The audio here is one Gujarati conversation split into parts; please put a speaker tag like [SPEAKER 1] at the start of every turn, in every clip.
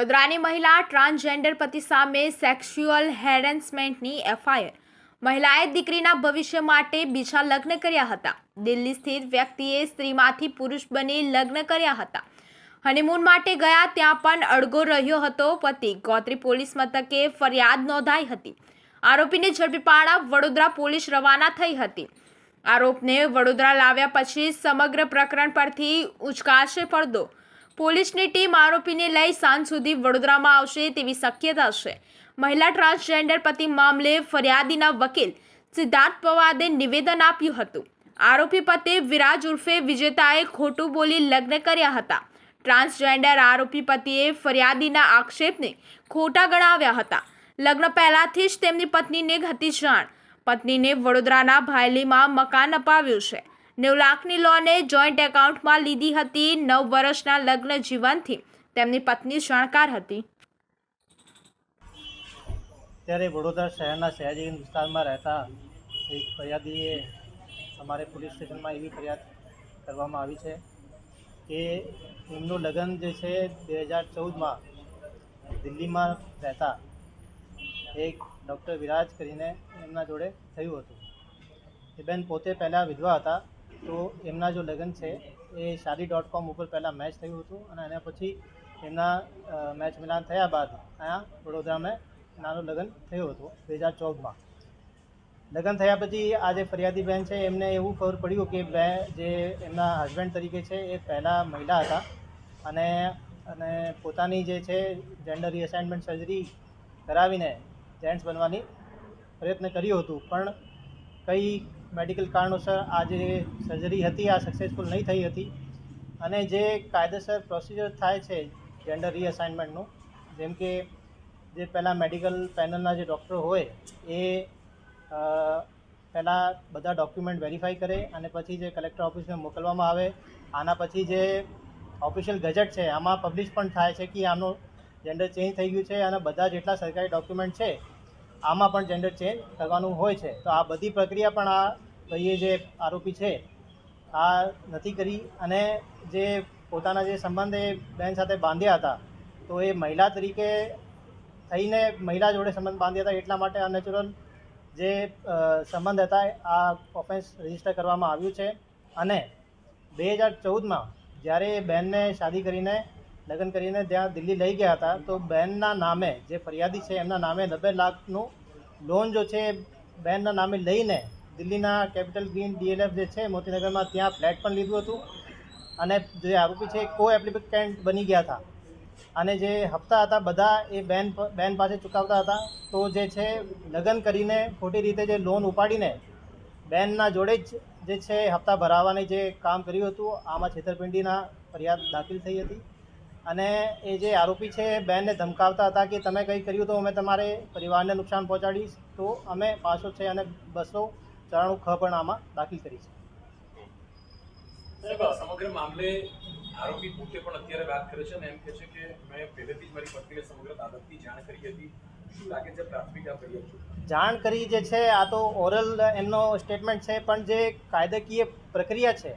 [SPEAKER 1] વડોદરાની મહિલા ટ્રાન્સજેન્ડર પતિ સામે સેક્સ્યુઅલ હેરેસમેન્ટની એફઆઈઆર। મહિલાએ દીકરીના ભવિષ્ય માટે બીજા લગ્ન કર્યા હતા। દિલ્હી સ્થિત વ્યક્તિએ સ્ત્રીમાંથી પુરુષ બની લગ્ન કર્યા હતા। હનીમૂન માટે ગયા ત્યાં પણ અડગો રહ્યો હતો પતિ। ગોત્રી પોલીસ મથકે ફરિયાદ નોંધાઈ હતી। આરોપીને ઝડપી પાડવા વડોદરા પોલીસ રવાના થઈ હતી। આરોપને વડોદરા લાવ્યા પછી સમગ્ર પ્રકરણ પરથી ઉચકાશે પડદો। પોલીસની ટીમ આરોપીને લઈ સાંજ સુધી વડોદરામાં આવશે તેવી શક્યતા છે। મહિલા ટ્રાન્સજેન્ડર પતિ મામલે ફરિયાદીના વકીલ સિદ્ધાર્થ પવાદે નિવેદન આપ્યું હતું। આરોપી પતિ વિરાજ ઉર્ફે વિજેતાએ ખોટું બોલી લગ્ન કર્યા હતા। ટ્રાન્સજેન્ડર આરોપી પતિએ ફરિયાદીના આક્ષેપને ખોટા ગણાવ્યા હતા। લગ્ન પહેલાથી જ તેમની પત્નીને હતી જાણ। પત્નીને વડોદરાના ભાયલીમાં મકાન અપાવ્યું છે। 9 લાખની લોને જોઈન્ટ એકાઉન્ટમાં લીધી હતી। 9 વર્ષના લગ્ન જીવનથી તેમની પત્ની જાણકાર હતી।
[SPEAKER 2] ત્યારે વડોદરા શહેરના સયાજી વિસ્તારમાં રહેતા એક ફરિયાદીએ અમારે પોલીસ સ્ટેશનમાં એવી ફરિયાદ કરવામાં આવી છે કે એમનું લગ્ન જે છે 2014માં દિલ્હીમાં રહેતા એક ડૉક્ટર વિરાજ કરીને એમના જોડે થયું હતું। એ બેન પોતે પહેલાં વિધવા હતા, તો એમના જો લગ્ન છે એ shaadi.com ઉપર પહેલાં મેચ થયું હતું અને એના પછી એમના મેચ મિલાન થયા બાદ અહીંયા વડોદરામાં નાનું લગ્ન થયું હતું 2014માં। લગ્ન થયા પછી આ જે ફરિયાદી બેન છે એમને એવું ખબર પડ્યું કે જે એમના હસબન્ડ તરીકે છે એ પહેલાં મહિલા હતા અને પોતાની જે છે જેન્ડર રીઅસાઇનમેન્ટ સર્જરી કરાવીને જેન્ટ્સ બનવાની પ્રયત્ન કર્યું હતું, પણ કઈ મેડિકલ કારણોસર આ જે સર્જરી હતી આ સક્સેસફુલ નહીં થઈ હતી અને જે કાયદેસર પ્રોસિજર થાય છે જેન્ડર રીઅસાઇનમેન્ટનું, જેમ કે જે પહેલાં મેડિકલ પેનલના જે ડૉક્ટર હોય એ પહેલાં બધા ડોક્યુમેન્ટ વેરીફાઈ કરે અને પછી જે કલેક્ટર ઓફિસમાં મોકલવામાં આવે। આના પછી જે ઓફિશિયલ ગેજેટ છે આમાં પબ્લિશ પણ થાય છે કે આમનું જેન્ડર ચેન્જ થઈ ગયું છે અને બધા જેટલા સરકારી ડોક્યુમેન્ટ છે આમાં પણ જેન્ડર ચેન્જ કરવાનું હોય છે। તો આ બધી પ્રક્રિયા પણ આ ભાઈએ જે આરોપી છે આ નથી કરી અને જે પોતાના જે સંબંધ એ બેન સાથે બાંધ્યા હતા તો એ મહિલા તરીકે થઈને મહિલા જોડે સંબંધ બાંધ્યા હતા, એટલા માટે અનનેચરલ જે સંબંધ હતા આ ઓફેન્સ રજીસ્ટર કરવામાં આવ્યું છે। અને 2014માં જ્યારે બહેનને શાદી કરીને લગ્ન કરીને ત્યાં દિલ્હી લઈ ગયા હતા તો બહેનના નામે જે ફરિયાદી છે એમના નામે 90 લાખનું લોન જો છે બહેનના નામે લઈને દિલ્હીના કેપિટલ ગ્રીન DLF જે છે મોતીનગરમાં ત્યાં ફ્લેટ પણ લીધું હતું અને જે આરોપી છે કો એપ્લિકન્ટ બની ગયા હતા અને જે હપ્તા હતા બધા એ બેન પાસે ચૂકવતા હતા। તો જે છે લગ્ન કરીને ખોટી રીતે જે લોન ઉપાડીને બેનના જોડે જ જે છે હપ્તા ભરાવવાની જે કામ કર્યું હતું આમાં છેતરપિંડીના ફરિયાદ દાખલ થઈ હતી અને એ જે આરોપી છે બેનને ધમકાવતા હતા કે તમે કંઈ કર્યું તો અમે તમારે પરિવારને નુકસાન પહોંચાડીશ, તો અમે 500 છે અને 294 ખ પણ આમાં દાખલ કરી છે।
[SPEAKER 3] સમગ્ર મામલે આરોપી પોતે પણ અત્યારે વાત કરે છે અને એમ કહે છે કે મેં પહેલેથી જ મારી પત્નીને સમગ્ર બાબતની જાણ કરી હતી। શું લાગે છે પ્રાથમિક આ ફરિયાદ
[SPEAKER 2] જાણ કરી જે છે આ તો ઓરલ એમનો સ્ટેટમેન્ટ છે, પણ જે કાયદાકીય પ્રક્રિયા છે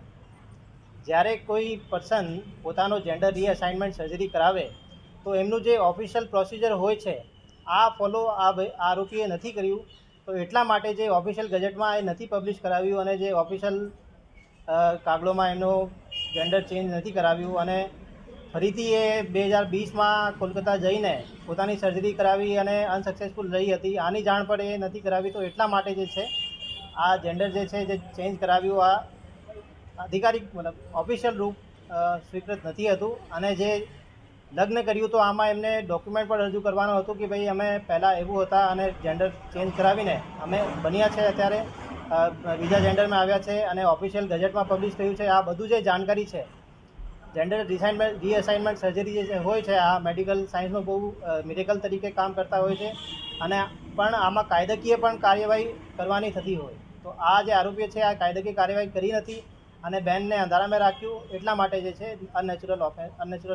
[SPEAKER 2] જ્યારે કોઈ પર્સન પોતાનો જેન્ડર રીઅસાઇનમેન્ટ સર્જરી કરાવે તો એમનું જે ઓફિશિયલ પ્રોસિજર હોય છે આ ફોલો આરોપીએ નથી કર્યું, તો એટલા માટે જે ઓફિશિયલ ગેજેટમાં એ નથી પબ્લિશ કરાવ્યું અને જે ઓફિશિયલ કાગળોમાં એમનો જેન્ડર ચેન્જ નથી કરાવ્યું અને ફરીથી એ 2020માં કોલકાતા જઈને પોતાની સર્જરી કરાવી અને અનસક્સેસફુલ રહી હતી। આની જાણ પણ એ નથી કરાવી, તો એટલા માટે જે છે આ જેન્ડર જે છે જે ચેન્જ કરાવ્યું આ આધિકારિક મતલબ ઓફિશિયલ રૂપ સ્વીકૃત નથી હતું અને જે લગ્ન કર્યું તો આમાં એમને ડોક્યુમેન્ટ પણ રજૂ કરવાનું હતું કે ભાઈ અમે પહેલાં એવું હતા અને જેન્ડર ચેન્જ કરાવીને અમે બન્યા છે, અત્યારે બીજા જેન્ડરમાં આવ્યા છે અને ઓફિશિયલ ગેજેટમાં પબ્લિશ થયું છે। આ બધું જે જાણકારી છે જેન્ડર રીઅસાઇનમેન્ટ સર્જરી જે હોય છે આ મેડિકલ સાયન્સમાં બહુ મિરેકલ તરીકે કામ કરતા હોય છે અને પણ આમાં કાયદાકીય પણ કાર્યવાહી કરવાની થતી હોય, તો આ જે આરોપીઓ છે આ કાયદાકીય કાર્યવાહી કરી નથી અને બેનને અંધારામાં રાખ્યું, એટલા માટે જે છે અનનેચરલ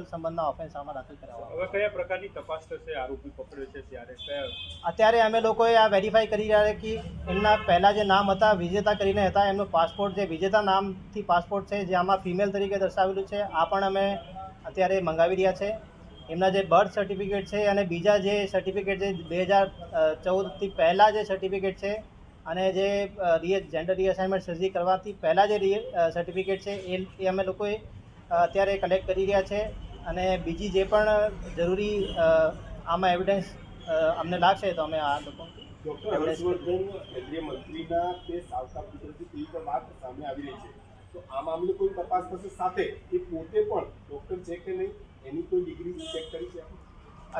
[SPEAKER 2] સંબંધના ઓફેન્સ આમાં દાખલ કરાવવા।
[SPEAKER 3] હવે કયા પ્રકારની તપાસ થશે? આરોપી પકડ્યો છે ત્યારે
[SPEAKER 2] અત્યારે અમે લોકોએ આ વેરીફાઈ કરી રહ્યા કે એમના પહેલાં જે નામ હતા વિજેતા કરીને હતા, એમનો પાસપોર્ટ જે વિજેતા નામથી પાસપોર્ટ છે જે આમાં ફિમેલ તરીકે દર્શાવેલું છે આ પણ અમે અત્યારે મંગાવી રહ્યા છે એમના જે બર્થ સર્ટિફિકેટ છે અને બીજા જે સર્ટિફિકેટ છે 2014થી પહેલાં જે સર્ટિફિકેટ છે અને જે જેન્ડર રીઅસાઇનમેન્ટ સર્જરી કરવાથી પહેલાં જે સર્ટિફિકેટ છે એ અમે લોકોએ અત્યારે કલેક્ટ કરી રહ્યા છે અને બીજી જે પણ જરૂરી આમાં એવિડન્સ અમને લાગશે તો અમે આ લોકો
[SPEAKER 4] ડોક્ટર હર્ષવર્ધન કેન્દ્રીય મંત્રીના તે સાવતા પુત્રથી તેવી વાત સામે આવી રહી છે, તો આ મામલે કોઈ તપાસ થશે, સાથે એ પોતે પણ ડોક્ટર છે કે નહીં એની કોઈ ડિગ્રી ચેક કરી છે?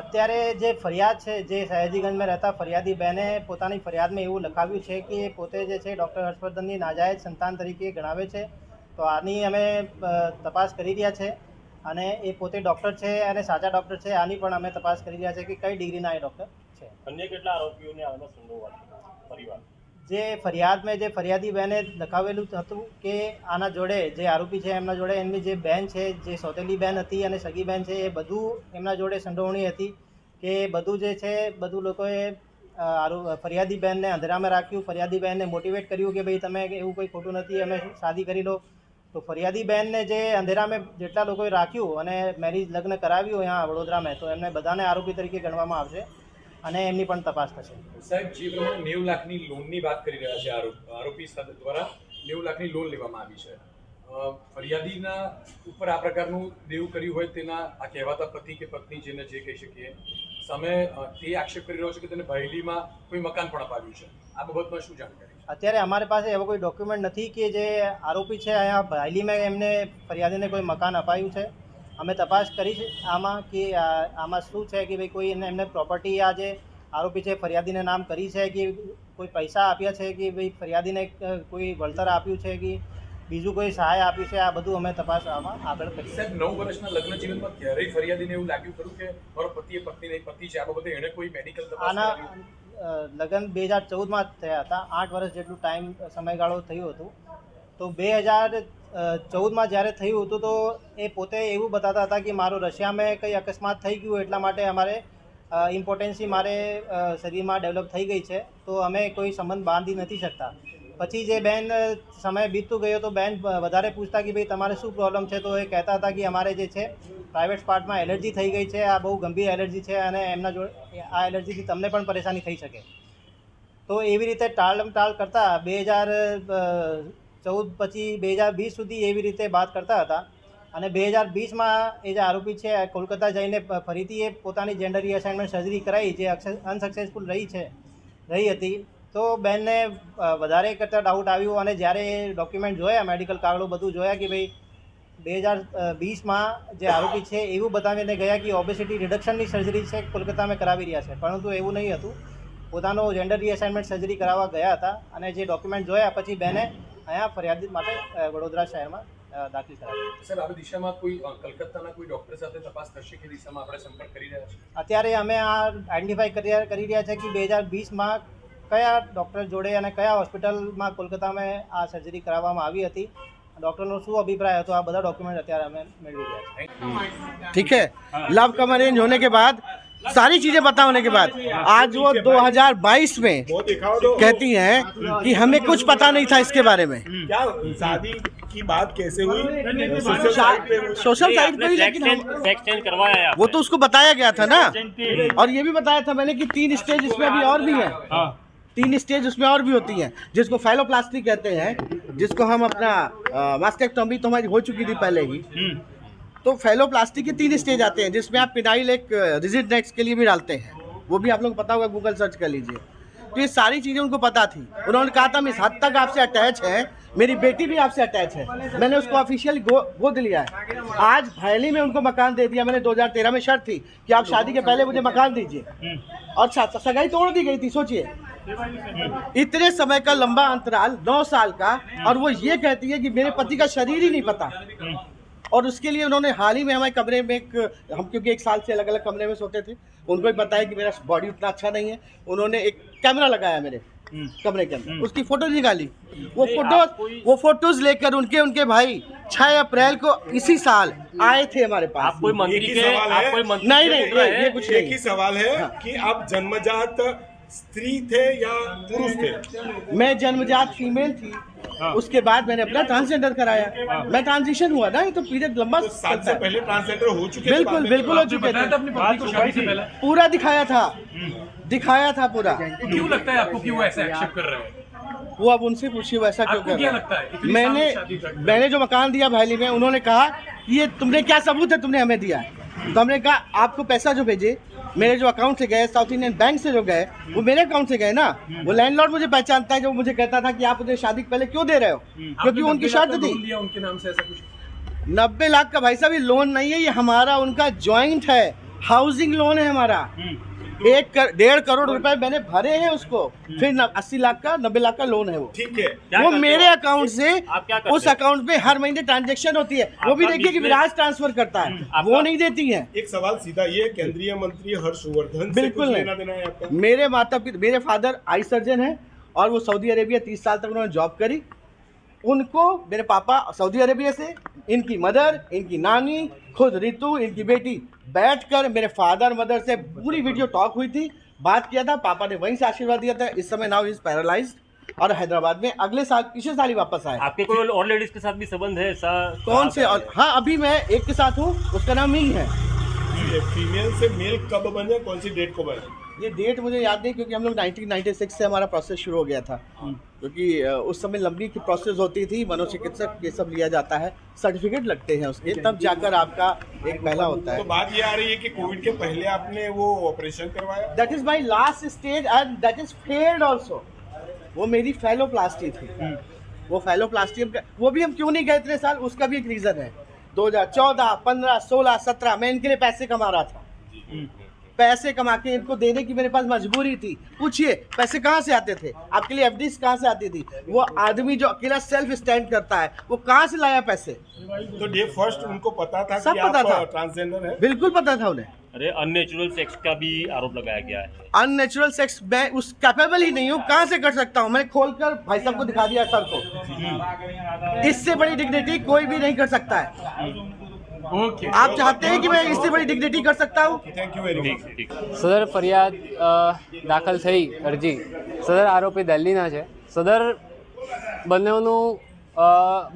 [SPEAKER 2] અત્યારે જે ફરિયાદ છે, જે સયાજીગંજમાં રહેતા ફરિયાદી બહેને પોતાની ફરિયાદમાં એવું લખાવ્યું છે કે એ પોતે જે છે ડૉક્ટર હર્ષવર્ધનની નાજાયજ સંતાન તરીકે ગણાવે છે. તો આની અમે તપાસ કરી રહ્યા છે અને એ પોતે ડૉક્ટર છે અને સાચા ડૉક્ટર છે. આની પણ અમે તપાસ કરી રહ્યા છે કે કઈ ડિગ્રીના એ ડૉક્ટર છે.
[SPEAKER 5] અન્ય કેટલા આરોપીઓને હાલમાં સંડોવાયેલા પરિવાર?
[SPEAKER 2] જે ફરિયાદમાં જે ફરિયાદી બહેને લખાવેલું હતું કે આના જોડે જે આરોપી છે એમના જોડે એમની જે બહેન છે, જે સોતેલી બહેન હતી અને સગી બહેન છે, એ બધું એમના જોડે સંડોવણી હતી કે બધું જે છે બધું લોકોએ ફરિયાદી બહેનને અંધેરામાં રાખ્યું, ફરિયાદી બહેનને મોટિવેટ કર્યું કે ભાઈ તમે એવું કોઈ ખોટું નથી, અમે શાદી કરી લો. તો ફરિયાદી બહેનને જે અંધેરામાં જેટલા લોકોએ રાખ્યું અને મેરેજ લગ્ન કરાવ્યું અહીંયા વડોદરામાં, તો એમને બધાને આરોપી તરીકે ગણવામાં આવશે અને એમની પણ તપાસ થશે.
[SPEAKER 3] સાહેબ, જે પ્રમાણે 90 લાખની લોનની વાત કરી રહ્યા છે આરોપી દ્વારા 90 લાખની લોન લેવામાં આવી છે, ફરિયાદીના ઉપર આ પ્રકારનું દેવું કર્યું હોય તેના આ કહેવાતા પતિ કે પત્ની જેને જે કહી શકીએ સામે તે આક્ષેપ કરી રહ્યો છે કે તેને બહેલીમાં કોઈ મકાન પણ અપાવ્યું છે. આ બાબતમાં શું જાણકારી?
[SPEAKER 2] અત્યારે અમારી પાસે એવો કોઈ ડોક્યુમેન્ટ નથી કે જે આરોપી છે અહીંયા બહાલીમાં એમને ફરિયાદીને કોઈ મકાન અપાયું છે. અમે તપાસ કરી છે આમાં કે આમાં શું છે કે ભાઈ કોઈ એમને પ્રોપર્ટી આ જે આરોપી છે ફરિયાદીને નામ કરી છે કે કોઈ પૈસા આપ્યા છે કે ભાઈ ફરિયાદીને કોઈ વળતર આપ્યું છે કે બીજું કોઈ સહાય આપ્યું છે. આ બધું અમે તપાસ આમાં આગળ કરી.
[SPEAKER 3] સાહેબ, 9 વર્ષના લગ્ન જીવનમાં ક્યારેય ફરિયાદીને એવું લાગ્યું ખરું કે મારો પતિએ પત્ની નહીં પતિ છે, આ બાબતે એણે કોઈ મેડિકલ તપાસ
[SPEAKER 2] આના
[SPEAKER 3] કરાવી?
[SPEAKER 2] લગ્ન 2014માં જ થયા હતા, 8 વર્ષ જેટલું સમયગાળો થયું હતું. તો 2014માં જ્યારે થયું હતું તો એ પોતે એવું બતાવતા હતા કે મારું રશિયામાં કંઈ અકસ્માત થઈ ગયું એટલા માટે અમારે ઇમ્પોર્ટન્સી મારે શરીરમાં ડેવલપ થઈ ગઈ છે, તો અમે કોઈ સંબંધ બાંધી નથી શકતા. પછી જે બેન સમય બીતતું ગયો તો બેન વધારે પૂછતા કે ભાઈ તમારે શું પ્રોબ્લેમ છે, તો એ કહેતા હતા કે અમારે જે છે પ્રાઇવેટ પાર્ટમાં એલર્જી થઈ ગઈ છે, આ બહુ ગંભીર એલર્જી છે અને એમના જોડે આ એલર્જીથી તમને પણ પરેશાની થઈ શકે. તો એવી રીતે ટાળ કરતાં 2014 પછી 2020 સુધી એવી રીતે વાત કરતા હતા અને 2020માં એ જે આરોપી છે કોલકાતા જઈને ફરીથી એ પોતાની જેન્ડર રીઅસાઇનમેન્ટ સર્જરી કરાવી જે અનસક્સેસફુલ રહી હતી. તો બેનને વધારે કરતાં ડાઉટ આવ્યું અને જ્યારે એ ડોક્યુમેન્ટ જોયા, મેડિકલ કાગળો બધું જોયા કે ભાઈ 2020માં જે આરોપી છે એવું બતાવીને ગયા કે ઓબેસિટી રિડક્શનની સર્જરી છે કોલકાતામાં કરાવી રહ્યા છે, પરંતુ એવું નહીં હતું. પોતાનો જેન્ડર રીઅસાઇનમેન્ટ સર્જરી કરાવવા ગયા હતા અને જે ડોક્યુમેન્ટ જોયા પછી બેને અહીંયા ફરિયાદ માટે વડોદરા શહેરમાં દાખલ કરાવી.
[SPEAKER 3] સર, આવી દિશામાં કોઈ કલકત્તાના કોઈ ડોક્ટર સાથે તપાસ થશે કે દિશામાં આપણે સંપર્ક કરી રહ્યા છીએ?
[SPEAKER 2] અત્યારે અમે આ આઈડેન્ટિફાઈ કરી રહ્યા છે કે 2020માં કયા ડૉક્ટર જોડે અને કયા હોસ્પિટલમાં કોલકાતામાં આ સર્જરી કરાવવામાં આવી હતી, डॉक्टर શું અભિપ્રાય હતો, આ બધા ડોક્યુમેન્ટ અત્યારે અમે મેળવી રહ્યા છીએ.
[SPEAKER 6] ठीक है, लव कम अरेंज होने के बाद सारी चीजें पता होने के बाद आज वो 2022 में कहती हैं कि हमें कुछ पता नहीं था इसके बारे में.
[SPEAKER 4] क्या शादी की बात कैसे हुई?
[SPEAKER 6] सोशल साइट पे ही, लेकिन
[SPEAKER 5] सेक्स चेंज करवाया
[SPEAKER 6] वो तो उसको बताया गया था ना, और ये भी बताया था मैंने कि 3 स्टेज इसमें अभी और भी है. 3 स्टेज उसमें और भी होती हैं, जिसको फैलोप्लास्टी कहते हैं, जिसको हम अपना मास्टेक्टोमी तो हमारी हो चुकी थी पहले ही. तो फैलोप्लास्टी के 3 स्टेज आते हैं, जिसमें आप पिनाइल एक रिजिड नेक्स के लिए भी डालते हैं, वो भी आप लोग को पता होगा, गूगल सर्च कर लीजिए. तो ये सारी चीज़ें उनको पता थी. उन्होंने कहा था हम इस हद तक आपसे अटैच है, मेरी बेटी भी आपसे अटैच है. मैंने उसको ऑफिशियल गोद लिया है. आज भैली में उनको मकान दे दिया मैंने. 2013 में शर्त थी कि आप शादी के पहले मुझे मकान दीजिए, और सगाई तोड़ दी गई थी. सोचिए, इतने समय का लंबा अंतराल, 9 साल का, और वो ये कहती है कि मेरे पति का शरीर ही नहीं पता. और उसके लिए उन्होंने हाल ही में हमारे कमरे में हम क्योंकि 1 साल से अलग अलग कमरे में सोते थे, उनको भी बताया कि मेरा बॉडी उतना अच्छा नहीं है. उन्होंने एक कैमरा लगाया मेरे कमरे के अंदर, उसकी फोटो निकाली. वो फोटोज लेकर उनके भाई 6 अप्रैल को इसी साल आए थे हमारे पास.
[SPEAKER 5] आप कोई मंत्री के
[SPEAKER 6] नहीं, ये कुछ
[SPEAKER 4] एक ही सवाल है कि आप जन्मजात स्त्री थे या पुरुष थे?
[SPEAKER 6] मैं जन्मजात फीमेल थी उसके बाद मैंने अपना ट्रांसजेंडर कराया। मैं ट्रांजिशन हुआ ना, ये तो पीरियड लंबा
[SPEAKER 4] तो 7
[SPEAKER 6] चलता
[SPEAKER 4] से
[SPEAKER 6] है।
[SPEAKER 4] पहले ट्रांसजेंडर हो चुके थे,
[SPEAKER 6] बिल्कुल
[SPEAKER 4] बाद में
[SPEAKER 6] बिल्कुल हो चुके
[SPEAKER 3] बताया था
[SPEAKER 6] थे,
[SPEAKER 3] अपनी पत्नी को शादी से पहले।
[SPEAKER 6] पूरा दिखाया था पूरा।
[SPEAKER 3] तो क्यों लगता है आपको कि वो ऐसे एक्सेप्ट कर रहे हैं?
[SPEAKER 6] वो अब उनसे पूछिए वैसा क्यों
[SPEAKER 3] आपको
[SPEAKER 6] कर
[SPEAKER 3] क्या
[SPEAKER 6] रहा
[SPEAKER 3] लगता है?
[SPEAKER 6] है।
[SPEAKER 3] इतनी साल की शादी तक?
[SPEAKER 6] मैंने जो मकान दिया भाईली में, उन्होंने कहा ये तुमने क्या सबूत है तुमने हमें दिया है। तो हमने कहा आपको पैसा जो भेजे मेरे जो अकाउंट से गए, साउथ इंडियन बैंक से जो गए, वो मेरे अकाउंट से गए ना। वो लैंडलॉर्ड मुझे पहचानता है, जो मुझे कहता था कि आप मुझे शादी के पहले क्यों दे रहे हो, क्योंकि वो उनकी शर्त थी।
[SPEAKER 3] लिया उनके नाम से ऐसा कुछ?
[SPEAKER 6] 90 लाख का भाई साहब ये लोन नहीं है, ये हमारा उनका जॉइंट है, हाउसिंग लोन है हमारा। 1.5 करोड़ रुपए मैंने भरे हैं उसको, फिर 80 लाख का 90 लाख का लोन है वो।
[SPEAKER 4] ठीक है।
[SPEAKER 6] वो मेरे अकाउंट से
[SPEAKER 5] आप क्या करते
[SPEAKER 6] उस अकाउंट में हर महीने ट्रांजैक्शन होती है। वो भी
[SPEAKER 5] आपका
[SPEAKER 6] देखिए कि
[SPEAKER 5] business-
[SPEAKER 6] विराज ट्रांसफर करता है, वो नहीं देती है।
[SPEAKER 4] एक सवाल सीधा ये, केंद्रीय मंत्री हर्षवर्धन से
[SPEAKER 6] बिल्कुल
[SPEAKER 4] कुछ
[SPEAKER 6] नहीं।
[SPEAKER 4] लेना देना है आपका?
[SPEAKER 6] मेरे माता पिता, मेरे फादर आई सर्जन है और वो सऊदी अरेबिया 30 साल तक उन्होंने जॉब करी। उनको मेरे पापा सऊदी अरेबिया से, इनकी मदर, इनकी नानी, खुद रितु, इनकी बेटी बैठकर मेरे फादर मदर से पूरी वीडियो टॉक हुई थी, बात किया था। पापा ने वहीं से आशीर्वाद दिया था। इस समय नाउ इज पैरालाइज्ड और हैदराबाद में अगले साल, पिछले साल ही वापस आए।
[SPEAKER 5] आपके कोई और लेडीज के साथ भी संबंध है ऐसा?
[SPEAKER 6] कौन से? और हाँ, अभी मैं एक के साथ हूँ, उसका नाम मिंग है।
[SPEAKER 4] फीमेल से मेल कब बने, कौन सी डेट को बने?
[SPEAKER 6] ये डेट मुझे याद नहीं, क्योंकि हम लोग 1996 से हमारा प्रोसेस शुरू हो गया था। क्योंकि उस समय लंबी की प्रोसेस होती थी, मनोचिकित्सक ये सब लिया जाता है, सर्टिफिकेट लगते हैं उसके, तब जाकर आपका एक पहला होता
[SPEAKER 4] तो
[SPEAKER 6] है।
[SPEAKER 4] बात ये आ रही है कि कोविड के पहले आपने वो ऑपरेशन करवाया?
[SPEAKER 6] That is my last stage and that is failed also. वो मेरी फैलोप्लास्टी थी। वो फैलोप्लास्टी वो भी हम क्यों नहीं गए इतने साल, उसका भी एक रीज़न है। 2014, 15, 16, 17 मैं इनके लिए पैसे कमा रहा था। पैसे कमा के इनको देने की मेरे पास मजबूरी थी। पूछिए पैसे कहाँ से आते थे, आपके लिए एफडीज कहाँ से आती थी। वो आदमी जो अकेला सेल्फ स्टैंड करता है, वो कहाँ से लाया पैसे।
[SPEAKER 4] तो डे फर्स्ट उनको पता था
[SPEAKER 6] सब
[SPEAKER 4] कि
[SPEAKER 6] पता था।
[SPEAKER 4] आप ट्रांसजेंडर है?
[SPEAKER 6] बिल्कुल पता था उन्हें।
[SPEAKER 5] अरे अननेचुरल सेक्स का भी आरोप लगाया गया है।
[SPEAKER 6] अननेचुरल सेक्स मैं उस कैपेबल ही नहीं हूँ, कहाँ से कर सकता हूँ। मैंने खोलकर भाई साहब को दिखा दिया सर को। इससे बड़ी डिग्निटी कोई भी नहीं कर सकता है।
[SPEAKER 3] ओके,
[SPEAKER 6] आप चाहते हैं कि मैं इससे बड़ी डिग्निटी कर सकता हूँ?
[SPEAKER 4] Thank you very much.
[SPEAKER 5] ठीक
[SPEAKER 7] સદર ફરિયાદ દાખલ થઈ અરજી સદર આરોપી દિલ્હીના છે. સદર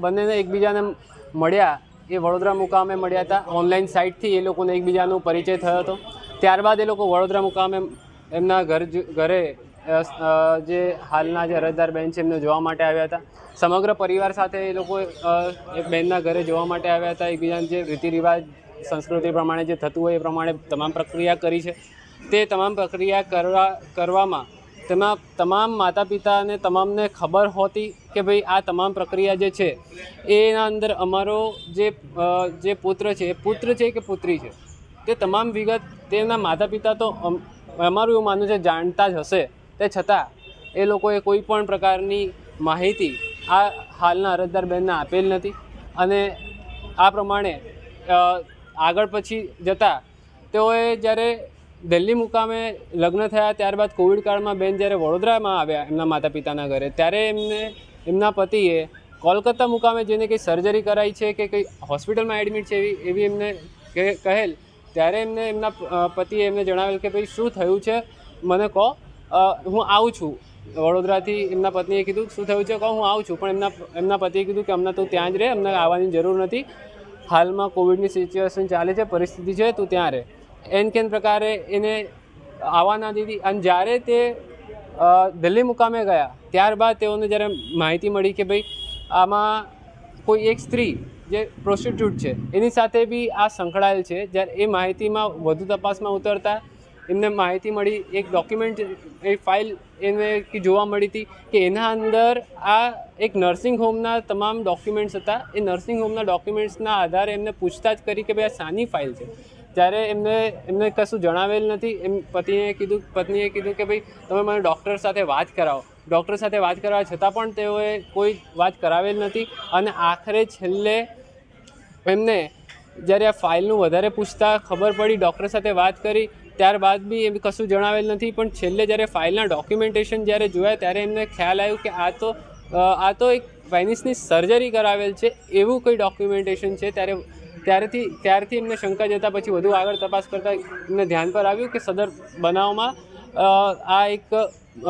[SPEAKER 7] બંનેને એકબીજાને મળ્યા એ વડોદરા મુકામે મળ્યા હતા. ઓનલાઈન સાઇટથી એ લોકોને એકબીજાનો પરિચય થયો હતો. ત્યારબાદ એ લોકો વડોદરા મુકામે એમના ઘરે જે હાલના જે અરજદાર બેન છે એમને જોવા માટે આવ્યા હતા. સમગ્ર પરિવાર સાથે એ લોકો એક બહેનના ઘરે જોવા માટે આવ્યા હતા. એકબીજાને જે રીતિ રિવાજ સંસ્કૃતિ પ્રમાણે જે થતું હોય એ પ્રમાણે તમામ પ્રક્રિયા કરી છે. તે તમામ પ્રક્રિયા કરવામાં તમામ માતા પિતા અને તમામને ખબર હોતી કે ભાઈ આ તમામ પ્રક્રિયા જે છે એના અંદર અમારો જે પુત્ર છે એ પુત્ર છે કે પુત્રી છે તે તમામ વિગત તેમના માતા પિતા તો અમારું એવું માનવું છે જાણતા જ હશે, તે છતાં એ લોકોએ કોઈ પણ પ્રકારની માહિતી આ હાલના અરજદાર બહેનને આપેલ નથી. અને આ પ્રમાણે આગળ પછી જતાં તેઓએ જ્યારે દિલ્હી મુકામે લગ્ન થયા ત્યારબાદ કોવિડ કાળમાં બેન જ્યારે વડોદરામાં આવ્યા એમના માતા પિતાના ઘરે, ત્યારે એમના પતિએ કોલકાતા મુકામે જેને કંઈ સર્જરી કરાઈ છે કે કંઈ હોસ્પિટલમાં એડમિટ છે એવી એમને કહેલ, ત્યારે એમના પતિએ એમને જણાવેલ કે ભાઈ શું થયું છે મને કહો, હું આવું છું વડોદરાથી. એમના પત્નીએ કીધું શું થયું છે કહો, હું આવું છું. પણ એમના પતિએ કીધું કે અમને તું ત્યાં જ રહે, અમને આવવાની જરૂર નથી, હાલમાં કોવિડની સિચ્યુએશન ચાલે છે, પરિસ્થિતિ છે, તું ત્યાં રહે. કેન પ્રકારે એને આવવા ના દીધી. અને જ્યારે તે દિલ્હી મુકામે ગયા ત્યારબાદ તેઓને જ્યારે માહિતી મળી કે ભાઈ આમાં કોઈ એક સ્ત્રી જે પ્રોસ્ટિટ્યૂટ છે એની સાથે બી આ સંકળાયેલ છે, જ્યારે એ માહિતીમાં વધુ તપાસમાં ઉતરતા એમને માહિતી મળી, એક ડોક્યુમેન્ટ એ ફાઇલ એને જોવા મળી હતી કે એના અંદર આ એક નર્સિંગ હોમના તમામ ડોક્યુમેન્ટ્સ હતા. એ નર્સિંગ હોમના ડોક્યુમેન્ટ્સના આધારે એમને પૂછતાછ કરી કે ભાઈ આ શાની ફાઇલ છે. ત્યારે એમને કશું જણાવેલ નથી. પત્નીએ કીધું કે ભાઈ તમે મને ડૉક્ટર સાથે વાત કરાવો. ડૉક્ટર સાથે વાત કરવા છતાં પણ તેઓએ કોઈ વાત કરાવેલ નથી. અને આખરે છેલ્લે એમને જ્યારે આ ફાઇલનું વધારે પૂછતા ખબર પડી, ડૉક્ટર સાથે વાત કરી, ત્યારબાદ બી એમ કશું જણાવેલ નથી. પણ છેલ્લે જ્યારે ફાઇલના ડોક્યુમેન્ટેશન જ્યારે જોયા ત્યારે એમને ખ્યાલ આવ્યું કે આ તો એક પેનિસની સર્જરી કરાવેલ છે એવું કોઈ ડોક્યુમેન્ટેશન છે. ત્યારથી એમને શંકા જતા પછી વધુ આગળ તપાસ કરતાં એમને ધ્યાન પર આવ્યું કે સદર બનાવમાં આ એક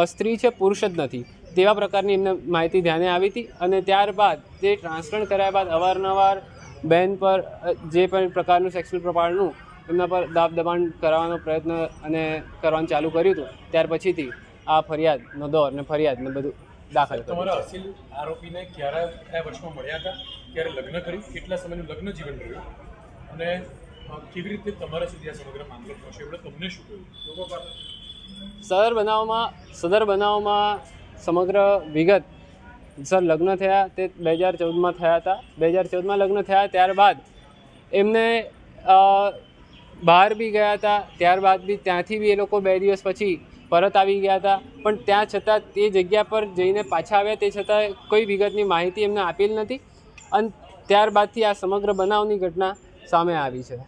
[SPEAKER 7] સ્ત્રી છે, પુરુષ જ નથી. તેવા પ્રકારની એમને માહિતી ધ્યાને આવી હતી અને ત્યારબાદ તે ટ્રાન્સફર કર્યા બાદ અવારનવાર બેન પર જે પણ પ્રકારનું સેક્સ્યુઅલ પ્રકારનું એમના પર દાબ દબાણ કરાવવાનો પ્રયત્ન અને કરવાનું ચાલુ કર્યું હતું. ત્યાર પછીથી આ ફરિયાદનો દોર અને ફરિયાદને બધું દાખલ કર્યું.
[SPEAKER 3] તમારા અસીલ આરોપીને કયા વર્ષમાં મળ્યા હતા, ક્યારે લગ્ન કર્યું, કેટલા સમયનું લગ્ન જીવન રહ્યું અને કેવી રીતે તમારા સુધી આ સમગ્ર મામલો પહોંચ્યો, એટલે તમને શું કહ્યું?
[SPEAKER 7] સદર બનાવમાં સમગ્ર વિગત સર લગ્ન થયા તે 2014માં થયા હતા. 2014માં લગ્ન થયા ત્યારબાદ એમને બહાર બી ગયા હતા. ત્યારબાદ બી ત્યાંથી બી એ લોકો 2 દિવસ પછી પરત આવી ગયા હતા. પણ ત્યાં છતાં તે જગ્યા પર જઈને પાછા આવ્યા તે છતાં કોઈ વિગતની માહિતી એમને આપેલ નથી અને ત્યારબાદથી આ સમગ્ર બનાવની ઘટના સામે આવી છે.